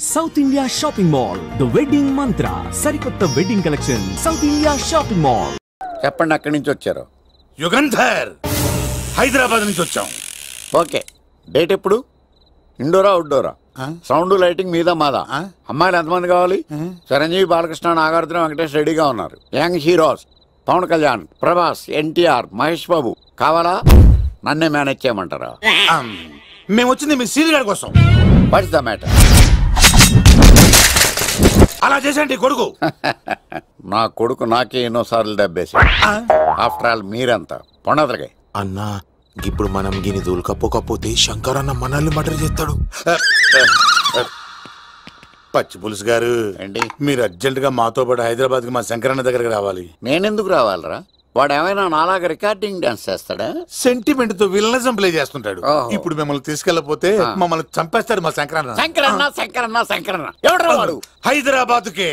South India Shopping Mall, The Wedding Mantra, Sarikotta Wedding Collection, South India Shopping Mall. చెప్పండి ఎక్కడి నుంచి వచ్చారు? యుగంధర్, హైదరాబాద్ నుంచి వచ్చాం. ఓకే, డేట్ ఎప్పుడు? ఇండోరా అవుట్డోరా? సౌండ్ లైటింగ్ మీద మాదా? అమ్మాయిలు ఎంతమంది కావాలి? చిరంజీవి, బాలకృష్ణ, నాగార్జున, వెంకటేష్ రెడీగా ఉన్నారు. యంగ్ హీరోస్ పవన్ కళ్యాణ్, ప్రభాస్, ఎన్టీఆర్, మహేష్ బాబు కావాలా? నన్నే మేనేజ్ చేయమంటారా? మేము వచ్చింది మీ సీరియల్ గారి కోసం. What's the matter? అలా చేసేంటి కొడుకు? నా కొడుకు నాకే ఎన్నోసార్లు దెబ్బేసి. ఆఫ్టర్ ఆల్ మీరంతా పొండదలకే అన్నా. ఇప్పుడు మనం గిని దూల్కపోతే శంకర్ అన్న మనల్ని మర్డర్ చేస్తాడు. పచ్చి పులుసు గారు ఏంటి? మీరు అర్జెంట్ గా మాతో పాటు హైదరాబాద్ కి మా శంకరన్న దగ్గరకు రావాలి. నేనెందుకు రావాలరా? వాడు ఏమైనా నాలాగా రికార్డింగ్ డాన్స్ చేస్తాడా? సెంటిమెంట్ తో విలనిజం ప్లే చేస్తుంటాడు. ఇప్పుడు మిమ్మల్ని తీసుకెళ్లపోతే మమ్మల్ని చంపేస్తాడు మా శంకరన్న. శంకరన్న శంకరన్న శంకరన్న ఎవడ్రా వాడు? హైదరాబాద్ కే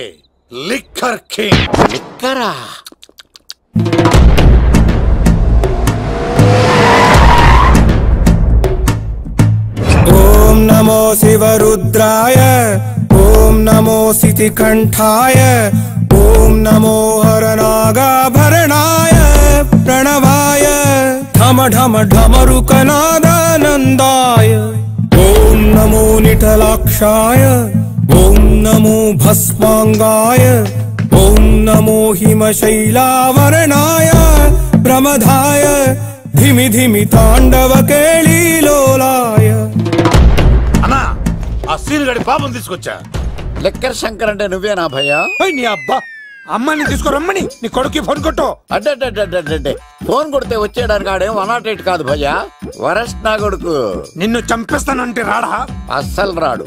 లిక్కర్ కింగ్. లిక్కరా? ఓం నమో శివరుద్రాయ, ఓం నమో సితికంఠాయ, ఓం నమో హరనాగాభరణాయ ప్రణవాయ ఢమ ఢమ ఢమరుకనాదానందాయ, ఓం నమో నిఠలాక్షాయ, ఓం నమో భస్మాంగాయ, ఓం నమో హిమశైలావరణాయ ప్రమదాయ ధిమి ధిమి తాండవ కేళీలోలాయ. అన్నా, ఆ సీన్ గడి పాపం తీసుకొచ్చా. లిక్కర్ శంకర్ అంటే నువ్వేనా భయ్యా? నీ అబ్బా, అమ్మాయిని తీసుకురమ్మని నీ కొడుకు ఫోన్ కొట్టు. అడ్డే ఫోన్ కొడితే వచ్చేయడానికి ఆడేం 108 కాదు భయ్యా, వరస్ట్ నా కొడుకు. నిన్ను చంపేస్తానంటే రాడా? అస్సలు రాడు.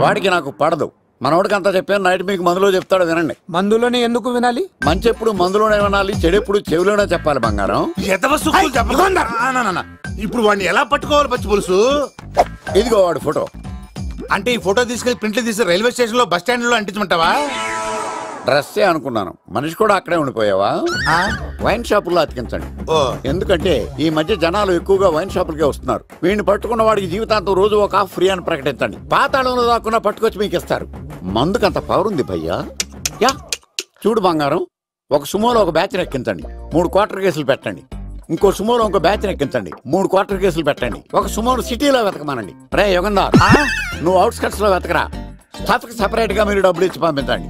వాడికి నాకు పడదు. మనోడికి అంతా చెప్పాను, నైట్ మీకు మందులో చెప్తాడు వినండి. మందులోనే ఎందుకు వినాలి? మంచి ఎప్పుడు మందులోనే వినాలి, చెడు ఎప్పుడు చెవిలోనే చెప్పాలి బంగారం. ఇప్పుడు వాడిని ఎలా పట్టుకోవాలి పచ్చి పులుసు? ఇదిగో వాడు ఫోటో. అంటే ఈ ఫోటో తీసుకెళ్లి ప్రింట్లు తీసి రైల్వే స్టేషన్ లో బస్ స్టాండ్ లో అంటించమంటావా? డ్రెస్సే అనుకున్నాను, మనిషి కూడా అక్కడే ఉండిపోయావా? వైన్ షాపుల్లో అతికించండి. ఎందుకంటే ఈ మధ్య జనాలు ఎక్కువగా వైన్ షాపులకే వస్తున్నారు. వీడిని పట్టుకున్న వాడికి జీవితాంతం రోజు ఒక ఆఫ్ ఫ్రీ అని ప్రకటించండి. పాతాళంలో దాక్కున్నా పట్టుకొచ్చి మీకు ఇస్తారు. మందుకంత పవర్ ఉంది భయ్యా. యా చూడు బంగారం, ఒక సుమోలో ఒక బ్యాచ్ ఎక్కించండి, 3 క్వార్టర్ కేసులు పెట్టండి. ఇంకో సుమోలో ఇంకో బ్యాచ్ ఎక్కించండి, 3 క్వార్టర్ కేసులు పెట్టండి. ఒక సుమోను సిటీలో వెతకమానండి. రే యుగంధర్, నువ్వు అవుట్స్కట్స్ లో వెతకరా. స్టాఫ్ కి సెపరేట్ గా మీరు డబ్బులు ఇచ్చి పంపించండి.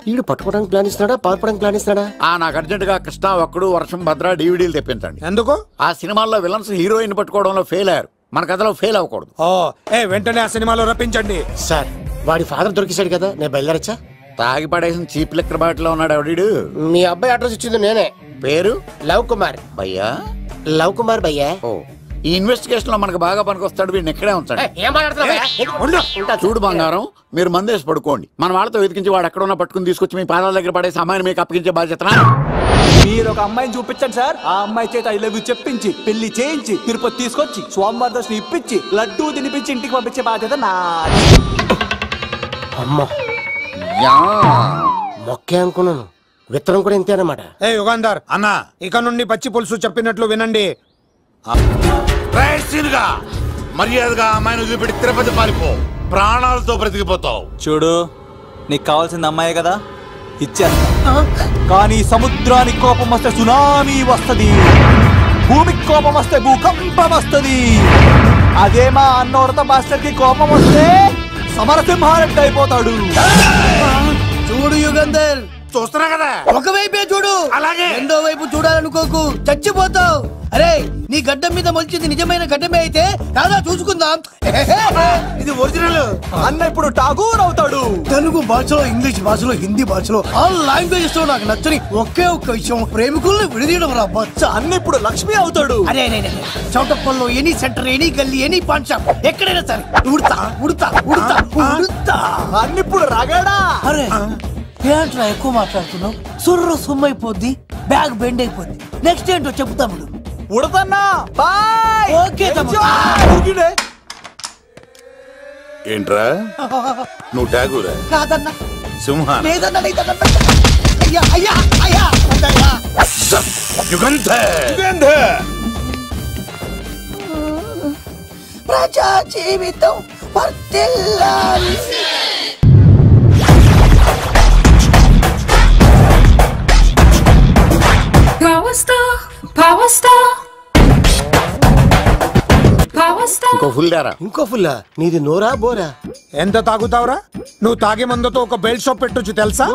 వీడు పట్టుకోవడానికి ప్లాన్ ఇస్తున్నాడా, పాల్పడానికి ప్లాన్ ఇస్తున్నాడా? నాకు అర్జెంట్ గా కృష్ణ, ఒక్కడు, వర్షం, భద్ర డివిడీలు తెప్పించండి. ఎందుకు? ఆ సినిమాల్లో విలన్స్ హీరోయిన్ పట్టుకోవడంలో ఫెయిల్ అయ్యారు, మన కథలో ఫెయిల్ అవ్వకూడదు. వెంటనే ఆ సినిమాలో రప్పించండి. సార్, వాడి ఫాదర్ దొరికేశాడు కదా, నేను బయలుదేరచ్చా? తాగి పడేసిన చీప్ లిక్కర్ బాటిలో ఉన్నాడు ఎవడీడు? మీ అబ్బాయి అడ్రస్ ఇచ్చింది నేనే. పేరు? లవ్ కుమార్ భయ్యా. లవ్ కుమార్ భయ్యా. ఓ, ఈ ఇన్వెస్టిగేషన్ లో మనకు బాగా పనికొస్తాడు, వీడిని ఎక్కడే ఉంచండి. చూడు బంగారం, మీరు మందేసి పడుకోండి. మన వాళ్ళతో వెతికించి వాడు ఎక్కడ ఉన్నా పట్టుకుని తీసుకొచ్చి మీ పాదాల దగ్గర పడేసి అమ్మాయిని మీకు అప్పగించే బాధ్యత. మీరు ఒక అమ్మాయిని చూపించండి సార్. ఆ అమ్మాయి చేత ఐ లవ్ యూ చెప్పించి పెళ్లి చేయించి తిరుపతి తీసుకొచ్చి స్వామివారి దర్శనం ఇప్పించి లడ్డూ తినిపించి ఇంటికి పంపించే బాధ్యత నాది. అమ్మా, మొక్కే అనుకున్నాను, విత్తనం కూడా ఇంతే అన్నమాట. యుగంధర్ అన్నా, ఇక నుండి పచ్చి పులుసు చెప్పినట్లు వినండి. మర్యాదగా అమ్మాయిని వదిలిపెట్టి తిరుపతి పారిపో, ప్రాణాలతో బ్రతికిపోతావు. చూడు, నీకు కావాల్సింది అమ్మాయి కదా, ఇచ్చేస్తా. కానీ సముద్రానికి కోపం వస్తే సునామీ వస్తది, భూమికి కోపం వస్తే భూకంపం వస్తది. అదే మా అన్నోరత మాస్టర్ కి కోపం వస్తే సమరసింహారెడ్డి అయిపోతాడు. చూడు యుగంధర్, చూస్తున్నా కదా, ఒకవైపే చూడు, అలాగే రెండో వైపు చూడాలనుకోకు, చచ్చిపోతావు. అరే, నీ గడ్డం మీద మొలిచింది నిజమైన గడ్డమే అయితే రాదా చూసుకుందాం. ఇది ఒరిజినల్. అన్న ఇప్పుడు ఠాగూర్ అవుతాడు. తెలుగు భాషలో, ఇంగ్లీష్ భాషలో, హిందీ భాషలో, ఆల్ లాంగ్వేజెస్ లో నాకు నచ్చని ఒకే ఒక్క విషయం, ప్రేమికుల్ని విడదీయడం రా బచ్చ. అన్న ఇప్పుడు లక్ష్మి అవుతాడు. అరే చౌటప్పల్లో ఎనీ సెంటర్, ఎనీ గల్లీ, ఎనీ పాన్ షాప్, ఎక్కడైనా సరే ఉడతా ఉడతా ఉడతా ఉడతా. అన్న ఇప్పుడు రగడా. అరే ఏంట్రా ఎక్కువ మాట్లాడుతున్నావు? సుర్రు సుమ్మైపోద్ది, బ్యాగ్ బెండ్ అయిపోద్ది. నెక్స్ట్ ఏంటో చెప్తాము. ఉడతన్నా బాయ్. ఓకే ఏంట్రా నువ్వు ఠాగూరా? కాదన్నా, సింహ లేదన్నా, లేదన్నా. అయ్యా అయ్యా అయ్యా యుగంధర్. ప్రజా జీవితం వర్ధిల్లాలి. ఇంకో ఫుల్ దారా. ఇంకో ఫుల్లా? నీది నోరా బోరా? ఎంత తాగుతావురా? నువ్వు తాగే మందుతో ఒక బెల్ట్ షాప్ పెట్టొచ్చు తెలుసా?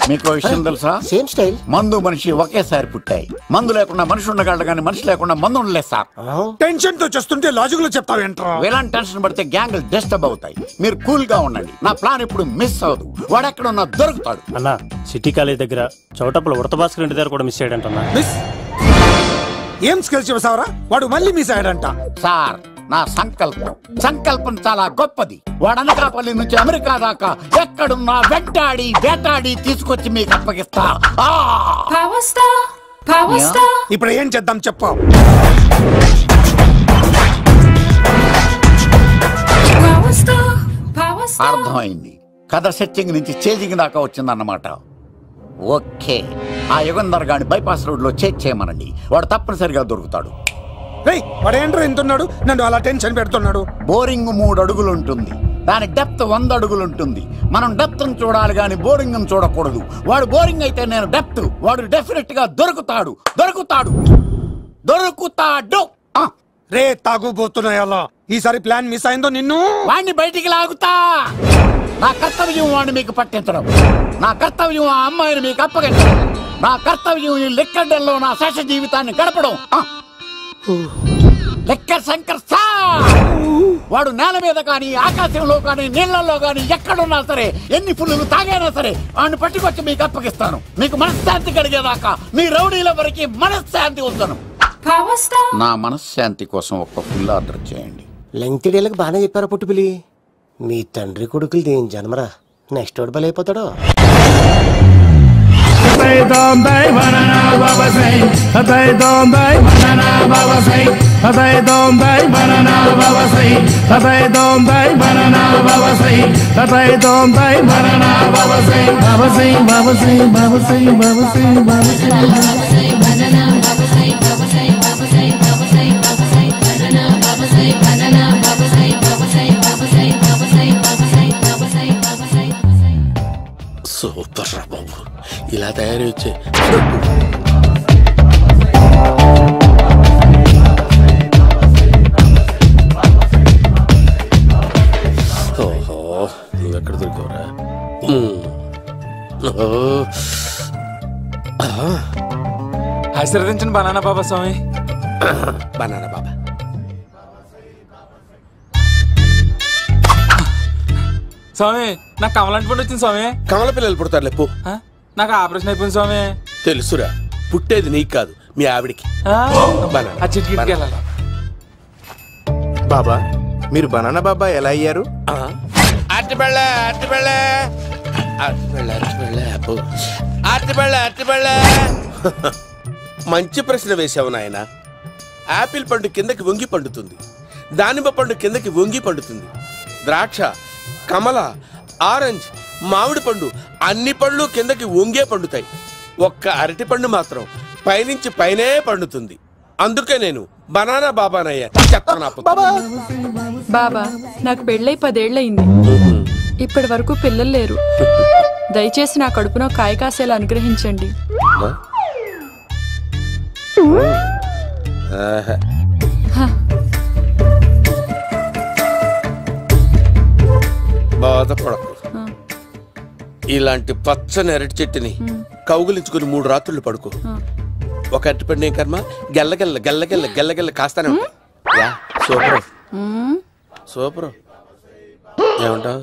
మీకు విషయం తెలుసా? Same style. మందు మనిషి ఒకేసారి పుట్టాయి. మందు లేకుండా మనిషి ఉండగలడు కానీ మనిషి లేకుండా మందు ఉండలేదు సార్. టెన్షన్ తో చేస్తుంటే లాజిక్ లో చెప్తావు ఏంట్రా? ఎలాంటి టెన్షన్ పడితే గ్యాంగ్లు డిస్టర్బ్ అవుతాయి. మీరు కూల్ గా ఉండండి. నా ప్లాన్ ఇప్పుడు మిస్ అవ్వదు. వాడెక్కడ ఉన్నా దొరుకుతాడు. అన్నా సిటీ కాలేజ్ దగ్గర చౌటప్పుల ఉడత భాస్కర్ ఇంటి దగ్గర కూడా మిస్ అయ్యాడంటన్నా. మిస్ ఏం స్కిల్స్ చెప్తావరా? వాడు మళ్ళీ మిస్ అయ్యాడంట. సార్ నా సంకల్పం చాలా గొప్పది. వాడు అనకాపల్లి నుంచి అమెరికా దాకా ఎక్కడున్నా వెంటాడి వేటాడి తీసుకొచ్చి మీకు అప్పగిస్తా. ఇప్పుడు ఏం చేద్దాం చెప్పు. అర్థమైంది. కథ సెట్టింగ్ నుంచి చేజింగ్ దాకా వచ్చిందన్నమాట. ఓకే, ఆ యుగంధర్ గాని బైపాస్ రోడ్ లో చేయమనండి. వాడు తప్పనిసరిగా దొరుకుతాడు. వాడు ఏంట్రా ఎంతున్నాడు? నన్ను అలా టెన్షన్ పెడుతున్నాడు. బోరింగ్ 3 అడుగులు ఉంటుంది. దాని డెప్త్ 100 అడుగులు ఉంటుంది. మనం డెప్త్ చూడాలి గాని బోరింగ్ చూడకూడదు. వాడు బోరింగ్ అయితే నేను డెప్త్. వాడు డెఫినెట్ గా దొరుకుతాడు. రే తాగుబోతున్నాయా? ఈసారి ప్లాన్ మిస్ అయిందో నిన్ను వాడిని బయటికి లాగుతా. నా కర్తవ్యం వాడిని మీకు పట్టించడం. నా కర్తవ్యం ఆ అమ్మాయిని మీకు అప్పగించడం. నా కర్తవ్యం ఈ లెక్కడల్లో నా శేష జీవితాన్ని గడపడం. Liquor Shankar sir. వాడు నేల మీద కానీ ఆకాశంలో కానీ నీళ్లలో కానీ ఎక్కడున్నా సరే, ఎన్ని ఫుల్లు తాగైనా సరే వాడిని పట్టుకొచ్చి మీకు అప్పగిస్తాను. మీకు మనశ్శాంతి కలిగేదాకా మీ రౌడీల వరకు మనశ్శాంతి ఉంచను. నా మనశ్శాంతి కోసం ఒక్క ఫుల్ ఆర్డర్ చేయండి. లెంగ్త్ డేలకు బాగానే చెప్పారా పుట్టుపిలి? మీ తండ్రి కొడుకులు దేని జన్మరా? నెక్స్ట్ వాడు బలైపోతాడో. సూపర్ రా బాబు, ఇలా తయారు వచ్చే ఓహో, నువ్వెక్కడ దొరికావురా? ఆశీర్వదించండి బనానా బాబా స్వామి. బనానా బాబా స్వామి, నాకు కమలంటి పండు వచ్చింది స్వామి. కమల పిల్లలు పుడతారు లేపు. నాకు ఆపరేషన్ అయిపోయింది స్వామి. తెలుసురా, పుట్టేది నీకు కాదు మీ ఆవిడికి. ఆ చిటికి వెళ్ళాలి. బాబా, మీరు బనానా బాబా ఎలా అయ్యారు? మంచి ప్రశ్న వేసావు నాయన. ఆపిల్ పండు కిందకి వంగి పండుతుంది, దానిమ్మ పండు కిందకి వంగి పండుతుంది, ద్రాక్ష, కమల, ఆరెంజ్, మామిడి పండు అన్ని పండ్లు కిందకి వంగే పండుతాయి. ఒక్క అరటి పండు మాత్రం పైనుంచి పైనే పండుతుంది. అందుకే నేను బనానా బాబానయ్యా. బాబా, నాకు పెళ్ళై 10 ఏళ్ళయింది. ఇప్పటి వరకు పిల్లలు లేరు. దయచేసి నా కడుపునో కాయ కాసేలా అనుగ్రహించండి. బాధపడకు. ఇలాంటి పచ్చని అరటి చెట్టుని కౌగులించుకుని 3 రాత్రులు పడుకో. ఒక అరటి పండు ఏం కర్మ, గెల్లగెల్ల గెల్లగెల్ల గెల్లగెల్ల కాస్తానే ఉంటాయి. Super super. ఏమంటావు?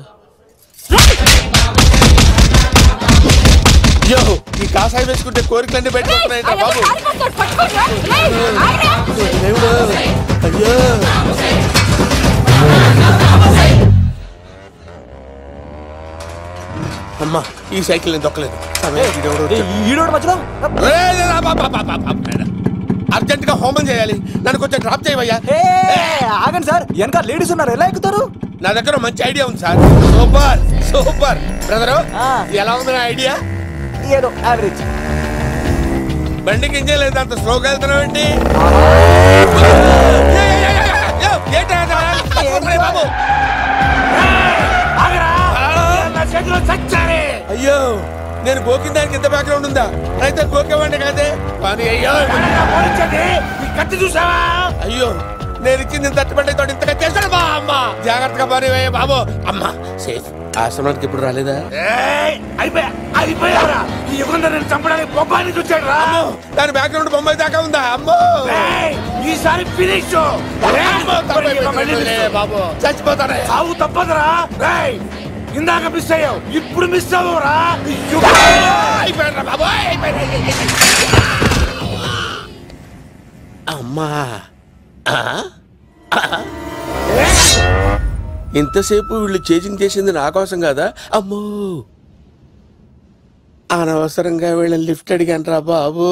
యో, ఈ కాసాయి వేసుకుంటే కోరికలన్నీ బయటకొస్తున్నాయంట బాబు. అయ్యో, అమ్మా, ఈ సైకిల్ నేను దొక్కలేదు. అర్జెంట్ గా హోమం చేయాలి. నన్ను కొంచెం డ్రాప్ చేయవయ్యా. ఆగండి సార్, వెనక లేడీస్ ఉన్నారు, ఎలా ఎక్కుతారు? నా దగ్గర మంచి ఐడియా ఉంది సార్. Super super. బ్రదరు, ఎలా ఉంది నా ఐడియా? ఏదో యావరేజ్. బండికి ఇంజన్ లేదు, అంత స్లోగా వెళ్తున్నావు ఏంటి బాబు? అయ్యో నేను గోకిన దానికి ఇంత బ్యాక్గ్రౌండ్ ఉందా? అయితే గోకేవాడిని కాదే. కానీ అయ్యో కత్తి చూసావా? అయ్యో నేను ఇచ్చింది తట్టుబడి తోడు ఇంతగా చేశాడు బా అమ్మ. జాగ్రత్తగా పని బాబు. అమ్మ సేఫ్. ఆశ్రమానికి ఇప్పుడు రాలేదా? అయిపోయారా ఈ యుగంధర్ నేను చంపడానికి బొమ్మాయిని చూచాడు రా. దాని బ్యాక్గ్రౌండ్ బొమ్మాయి దాకా ఉందా? అమ్మో ఈసారి ఫినిష్ బాబు చచ్చిపోతానే. సావు తప్పదురా. ఇందాక మిస్ అయ్యావు, ఇప్పుడు మిస్ అవ్వరా. అమ్మా ఇంతసేపు వీళ్ళు చేజింగ్ చేసింది నా కోసం కాదా? అమ్మో అనవసరంగా వీళ్ళని లిఫ్ట్ అడిగాను రా బాబు.